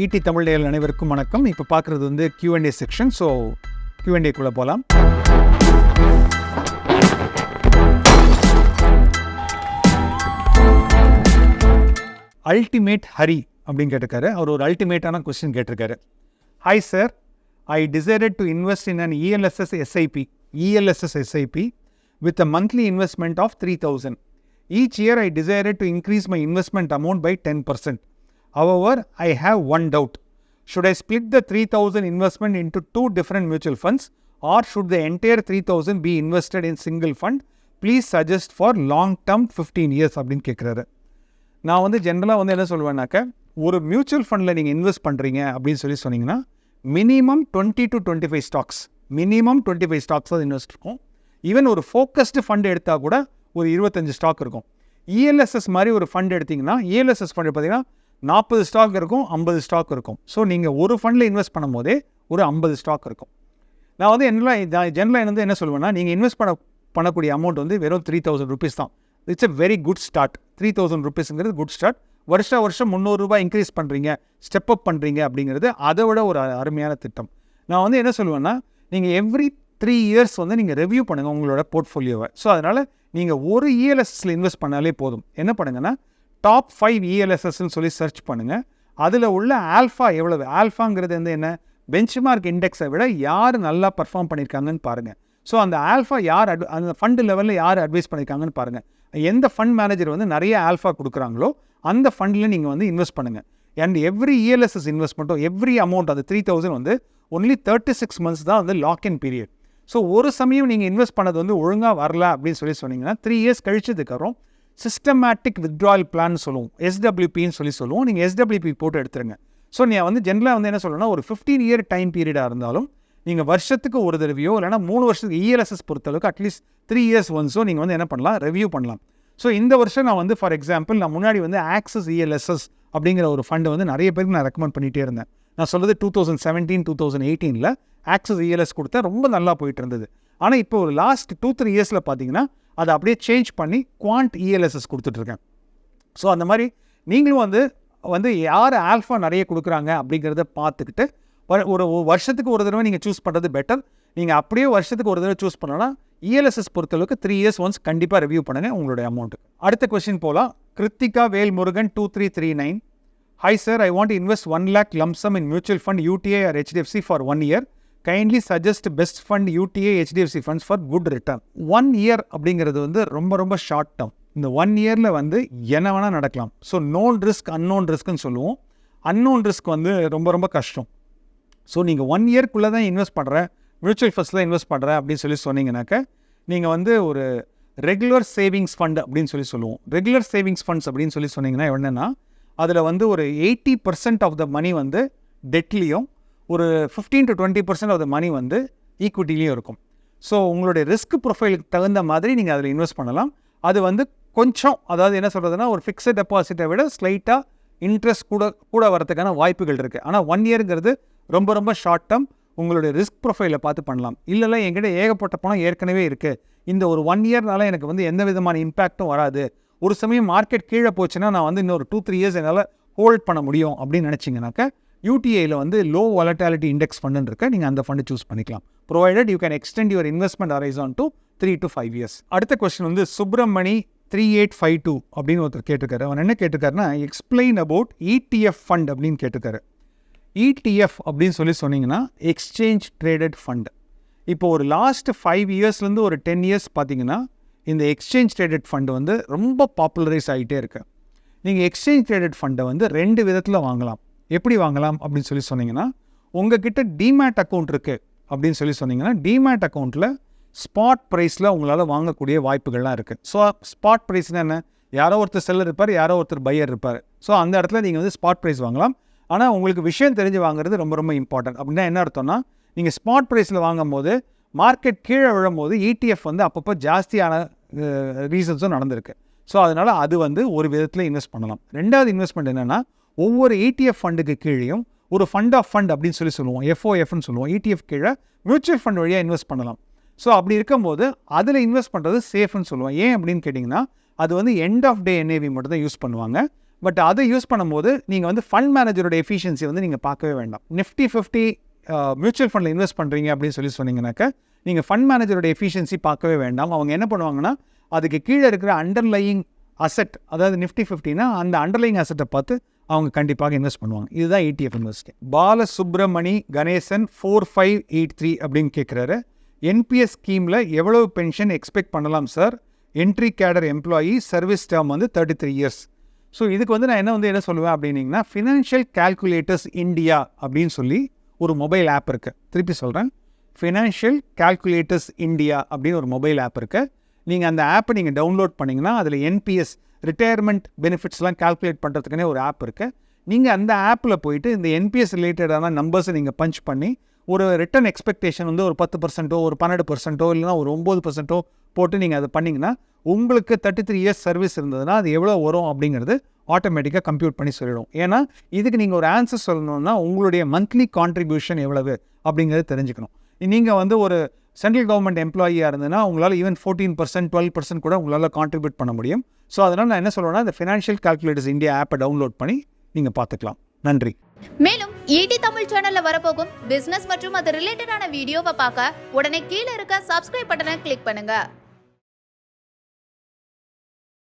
ED Tamil நேயர்கள் அனைவருக்கும் வணக்கம். இப்போ பார்க்குறது வந்து Q&A செக்ஷன். ஸோ Q&Aக்குள்ளே போகலாம். அல்டிமேட் ஹரி அப்படின்னு கேட்டிருக்காரு. அவர் ஒரு அல்டிமேட்டான கொஸ்டின் கேட்டிருக்காரு. Hi sir, I decided to invest in an ELSS SIP with a monthly investment of 3,000. Each year I decided to increase my investment amount by 10%. However, I have one doubt. Should I split the 3,000 investment into two different mutual funds, or should the entire 3,000 be invested in single fund? Please suggest for long term 15 years அப்படின்னு கேட்குறாரு. நான் வந்து ஜென்ரலாக வந்து என்ன சொல்லுவேன்னாக்க, ஒரு mutual ஃபண்டில் நீங்கள் இன்வெஸ்ட் பண்ணுறீங்க அப்படின்னு சொன்னீங்கன்னா minimum 20 to 25 stocks, minimum 25 stocks தான் இன்வெஸ்ட் இருக்கும். ஈவன் ஒரு ஃபோக்கஸ்டு ஃபண்ட் எடுத்தால் கூட ஒரு 25 ஸ்டாக் இருக்கும். ELSS மாதிரி ஒரு ஃபண்ட் எடுத்திங்கன்னா, ELSS ஃபண்ட் பார்த்தீங்கன்னா 40 ஸ்டாக் இருக்கும், 50 ஸ்டாக் இருக்கும். ஸோ நீங்கள் ஒரு ஃபண்டில் இன்வெஸ்ட் பண்ணும் போதே ஒரு 50 ஸ்டாக் இருக்கும். நான் வந்து ஜென்ரலாக என்ன சொல்லுவேன்னா, நீங்கள் இன்வெஸ்ட் பண்ணக்கூடிய அமௌண்ட் வந்து வெறும் 3,000 rupees தான். It's a very good start. 3,000 rupeesங்கிறது குட் ஸ்டார்ட். வருஷம் 300 ரூபாய் இன்க்ரீஸ் பண்ணுறீங்க, ஸ்டெப் அப் பண்ணுறீங்க அப்படிங்கிறது அதை விட ஒரு அருமையான திட்டம். நான் வந்து என்ன சொல்லுவேன்னா, நீங்கள் எவ்ரி 3 years வந்து நீங்கள் ரிவ்யூ பண்ணுங்கள் உங்களோட போர்ட்ஃபோலியோவை. ஸோ அதனால் நீங்கள் ஒரு ELSSல இன்வெஸ்ட் பண்ணாலே போதும். என்ன பண்ணுங்கன்னா, டாப் 5 ELSSன்னு சொல்லி சர்ச் பண்ணுங்கள். அதில் உள்ள ஆல்ஃபா எவ்வளவு, ஆல்ஃபாங்கிறது வந்து என்ன, பெஞ்ச்மார்க் இண்டெக்ஸை விட யார் நல்லா பர்ஃபார்ம் பண்ணியிருக்காங்கன்னு பாருங்கள். ஸோ அந்த ஆல்ஃபா யார் அந்த ஃபண்டு லெவலில் யார் அட்வைஸ் பண்ணியிருக்காங்கன்னு பாருங்கள். எந்த ஃபண்ட் மேனேஜர் வந்து நிறைய ஆல்ஃபா கொடுக்குறாங்களோ அந்த ஃபண்டில் நீங்கள் வந்து இன்வெஸ்ட் பண்ணுங்கள். அண்ட் எவ்ரி ELSS இன்வெஸ்ட்மெண்ட்டும் எவ்ரி அமௌண்ட் அது 3,000 வந்து ஒன்லி 36 months தான் வந்து லாக்இன் பீரியட். ஸோ ஒரு சமயம் நீங்கள் இன்வெஸ்ட் பண்ணது வந்து ஒழுங்காக வரல அப்படின்னு சொன்னீங்கன்னா 3 years கழிச்சதுக்கப்புறம் சிஸ்டமேட்டிக் வித்ட்ராயல் பிளான் சொல்லுவோம், SWPன்னு சொல்லுவோம். நீங்கள் SWP போட்டு எடுத்துருங்க. ஸோ நீங்கள் வந்து ஜென்ரலாக வந்து என்ன சொல்லணும்னா, ஒரு 15 year டைம் பீரியடாக இருந்தாலும் நீங்கள் வருஷத்துக்கு ஒரு தடவையோ இல்லைனா 3 வருஷத்துக்கு ELSS பொறுத்தளவுக்கு அட்லீஸ்ட் 3 years ஒன்ஸோ நீங்கள் வந்து என்ன பண்ணலாம், ரிவ்யூ பண்ணலாம். ஸோ இந்த வருஷம் நான் வந்து ஃபார் எக்ஸாம்பிள் நான் முன்னாடி வந்து ஆக்சஸ் ELSS அப்படிங்கிற ஒரு ஃபண்டை வந்து நிறைய பேருக்கு நான் ரெக்கமெண்ட் பண்ணிகிட்டே இருந்தேன். நான் சொல்கிறது 2017, 2018 ஆக்சஸ் ELS கொடுத்தா ரொம்ப நல்லா போயிட்டு இருந்தது. ஆனால் இப்போ ஒரு லாஸ்ட் 2-3 yearsல பார்த்தீங்கன்னா அதை அப்படியே சேஞ்ச் பண்ணி குவாண்ட் ELSS கொடுத்துட்ருக்கேன். ஸோ அந்த மாதிரி நீங்களும் வந்து யார் ஆல்ஃபா நிறைய கொடுக்குறாங்க அப்படிங்கிறத பார்த்துக்கிட்டு ஒரு வருஷத்துக்கு ஒரு தடவை நீங்கள் சூஸ் பண்ணுறது பெட்டர். நீங்கள் அப்படியே வருஷத்துக்கு ஒரு தடவை சூஸ் பண்ணோன்னா ELSS பொறுத்தளவுக்கு 3 years ஒன்ஸ் கண்டிப்பாக ரிவ்யூ பண்ணுங்கள் உங்களுடைய அமௌண்ட்டுக்கு. அடுத்த கொஸ்டின் போகலாம். Kiruthika Velmurugan 2339. Hi sir, I want invest 1 lakh lump sum in mutual fund UTI or HDFC for 1 year. Kindly suggest best fund UTI HDFC funds for good return. 1 year அப்படிங்கிறது வந்து ரொம்ப short term. இந்த 1 yearல வந்து என்ன வேணால் நடக்கலாம். ஸோ நோன் ரிஸ்க் அன்னோன் ரிஸ்க்னு சொல்லுவோம். Unknown risk வந்து ரொம்ப கஷ்டம். ஸோ நீங்கள் 1 yearக்குள்ளே தான் இன்வெஸ்ட் பண்ணுறேன், மியூச்சுவல் ஃபண்ட்ஸில் இன்வெஸ்ட் பண்ணுறேன் அப்படின்னு சொன்னீங்கன்னாக்க நீங்கள் வந்து ஒரு ரெகுலர் சேவிங்ஸ் ஃபண்ட் அப்படின்னு சொல்லுவோம். ரெகுலர் சேவிங்ஸ் ஃபண்ட்ஸ் அப்படின்னு சொன்னீங்கன்னா என்னென்னா, அதில் வந்து ஒரு 80% ஆஃப் த மணி வந்து டெட்லேயும் ஒரு 15 to 20% ஆஃப் த மணி வந்து ஈக்விட்டிலையும் இருக்கும். ஸோ உங்களுடைய ரிஸ்க் ப்ரொஃபைலுக்கு தகுந்த மாதிரி நீங்கள் அதில் இன்வெஸ்ட் பண்ணலாம். அது வந்து கொஞ்சம், அதாவது என்ன சொல்கிறதுனா, ஒரு ஃபிக்ஸட் டெபாசிட்டை விட ஸ்லைட்டாக இன்ட்ரெஸ்ட் கூட வரதுக்கான வாய்ப்புகள் இருக்குது. ஆனால் 1 yearங்கிறது ரொம்ப ஷார்ட் டேர்ம். உங்களுடைய ரிஸ்க் ப்ரொஃபைலை பார்த்து பண்ணலாம். இல்லைல்ல என்கிட்ட ஏகப்பட்ட பணம் ஏற்கனவே இருக்குது, இந்த ஒரு 1 yearனால எனக்கு வந்து எந்த விதமான இம்பேக்டும் வராது, ஒரு சமயம் மார்க்கெட் கீழே போச்சுன்னா நான் வந்து இன்னொரு 2-3 years என்னால் ஹோல்ட் பண்ண முடியும் அப்படின்னு நினச்சிங்கனாக்கா UTIயில் வந்து லோ வாலட்டாலிட்டி இண்டெக்ஸ் ஃபண்டுன்னு இருக்க, நீங்கள் அந்த ஃபண்டு சூஸ் பண்ணிக்கலாம். Provided you can extend your investment horizon to 3 to 5 years. அடுத்த கொஸ்டின் வந்து சுப்ரமணி 3852 அப்படின்னு ஒருத்தர் கேட்டிருக்காரு. அவர் என்ன கேட்டிருக்காருன்னா, எக்ஸ்பிளைன் அபவுட் ETF ஃபண்ட் அப்படின்னு கேட்டிருக்காரு. ETF அப்படின்னு சொன்னீங்கன்னா எக்ஸ்சேஞ்ச் ட்ரேடட் ஃபண்ட். இப்போ ஒரு லாஸ்ட் 5 yearsலேருந்து ஒரு 10 years பார்த்தீங்கன்னா இந்த எக்ஸ்சேஞ்ச் ட்ரேடட் ஃபண்டு வந்து ரொம்ப பாப்புலரைஸ் ஆகிட்டே இருக்கு. நீங்கள் எக்ஸ்சேஞ்ச் ட்ரேடட் ஃபண்டை வந்து 2 விதத்தில் வாங்கலாம். எப்படி வாங்கலாம் அப்படின்னு சொன்னீங்கன்னா, உங்ககிட்ட டிமேட் அக்கௌண்ட் இருக்குது அப்படின்னு சொன்னீங்கன்னா, டிமேட் அக்கௌண்ட்டில் ஸ்பாட் ப்ரைஸில் உங்களால் வாங்கக்கூடிய வாய்ப்புகள்லாம் இருக்குது. ஸோ ஸ்பாட் ப்ரைஸ்னால் என்ன, யாரோ ஒருத்தர் செல்லர் இருப்பார், யாரோ ஒருத்தர் பையர் இருப்பார். ஸோ அந்த இடத்துல நீங்கள் வந்து ஸ்பாட் ப்ரைஸ் வாங்கலாம். ஆனால் உங்களுக்கு விஷயம் தெரிஞ்சு வாங்குறது ரொம்ப இம்பார்ட்டன்ட். அப்படின்னா என்ன அர்த்தம்னா, நீங்கள் ஸ்பாட் ப்ரைஸில் வாங்கும் போது மார்க்கெட் கீழே விழும்போது ETF வந்து அப்பப்போ ஜாஸ்தியான ரீசன்ஸும் நடந்திருக்கு. ஸோ அதனால் அது வந்து ஒரு விதத்தில் இன்வெஸ்ட் பண்ணலாம். ரெண்டாவது இன்வெஸ்ட்மெண்ட் என்னென்னா, ஒவ்வொரு ETF ஃபண்டுக்கு கீழேயும் ஒரு ஃபண்ட் ஆஃப் ஃபண்ட் அப்படின்னு சொல்லுவோம், FOFன்னு சொல்லுவோம். ETF கீழே மியூச்சுவல் ஃபண்ட் வழியாக இன்வெஸ்ட் பண்ணலாம். ஸோ அப்படி இருக்கும்போது அதில் இன்வெஸ்ட் பண்ணுறது சேஃப்னு சொல்லுவோம். ஏன் அப்படின்னு கேட்டிங்கன்னா, அது வந்து எண்ட் ஆஃப் டே NAV மட்டும் தான் யூஸ் பண்ணுவாங்க. பட் அதை யூஸ் பண்ணும்போது நீங்கள் வந்து ஃபண்ட் மேனேஜரோட எஃபிஷியன்சி வந்து நீங்கள் பார்க்கவே வேண்டாம். நிஃப்டி 50 மியூச்சுவல் ஃபண்டில் இன்வெஸ்ட் பண்ணுறீங்க அப்படின்னு சொன்னீங்கன்னாக்கா நீங்கள் ஃபண்ட் மேனேஜரோட எஃபிஷியன்சி பார்க்கவே வேண்டாம். அவங்க என்ன பண்ணுவாங்கன்னா அதுக்கு கீழே இருக்கிற அண்டர்லையிங் அசெட், அதாவது நிஃப்டி 50னா அந்த அண்டர்லையிங் அசெட்டை பார்த்து அவங்க கண்டிப்பாக இன்வெஸ்ட் பண்ணுவாங்க. இதுதான் ETF இன்வெஸ்டிங். பாலசுப்ரமணி கணேசன் 4583 அப்படின்னு கேட்குறாரு. என்பிஎஸ் ஸ்கீமில் எவ்வளவு பென்ஷன் எக்ஸ்பெக்ட் பண்ணலாம் சார்? என்ட்ரி கேடர் எம்ப்ளாயி, சர்வீஸ் டேர்ம் வந்து 33 இயர்ஸ். ஸோ இதுக்கு வந்து நான் என்ன சொல்லுவேன் அப்படின்னீங்கன்னா, ஃபினான்ஷியல் கால்குலேட்டர்ஸ் இந்தியா அப்படின்னு சொல்லி ஒரு மொபைல் ஆப் இருக்குது. திருப்பி சொல்கிறேன், ஃபினான்ஷியல் கால்குலேட்டர்ஸ் இந்தியா அப்படின்னு ஒரு மொபைல் ஆப் இருக்குது. நீங்கள் அந்த ஆப்பை நீங்கள் டவுன்லோட் பண்ணிங்கன்னா அதில் என்பிஎஸ் ரிட்டையர்மெண்ட் பெனிஃபிட்ஸ்லாம் கால்குலேட் பண்ணுறதுக்குனே ஒரு ஆப் இருக்குது. நீங்கள் அந்த ஆப்பில் போயிட்டு இந்த என்பிஎஸ் ரிலேட்டடான நம்பர்ஸை நீங்கள் பஞ்ச் பண்ணி ஒரு ரிட்டர்ன் எக்ஸ்பெக்டேஷன் வந்து ஒரு 10%, ஒரு 12%, இல்லைனா ஒரு 9% போட்டு நீங்கள் அதை பண்ணிங்கன்னா உங்களுக்கு 33 இயர்ஸ் சர்வீஸ் இருந்ததுன்னா அது எவ்வளோ வரும் அப்படிங்கிறது ஆட்டோமேட்டிக்காக கம்ப்யூட் பண்ணி சொல்லிடும். ஏன்னா இதுக்கு நீங்கள் ஒரு ஆன்சர் சொல்லணும்னா உங்களுடைய மந்த்லி கான்ட்ரிபியூஷன் எவ்வளவு அப்படிங்கிறது தெரிஞ்சுக்கணும். நீங்கள் வந்து ஒரு சென்ட்ரல் கவர்மெண்ட் எம்ப்ளாயியாக இருந்ததுன்னா உங்களால் ஈவன் 14%, 12% கூட உங்களால் கான்ட்ரிபியூட் பண்ண முடியும். ஸோ அதனால் நான் என்ன சொல்லுவேன்னா, இந்த ஃபினான்ஷியல் கால்குலேட்டர்ஸ் இந்தியா ஆப்பை டவுன்லோட் பண்ணி நீங்கள் பார்த்துக்கலாம். நன்றி. மேலும் ET தமிழ் சேனல்ல வரப்போகும் பிசினஸ் மற்றும் அது ரிலேட்டடான வீடியோவை பார்க்க உடனே கீழே இருக்க சப்ஸ்கிரைப் பட்டனை கிளிக் பண்ணுங்க.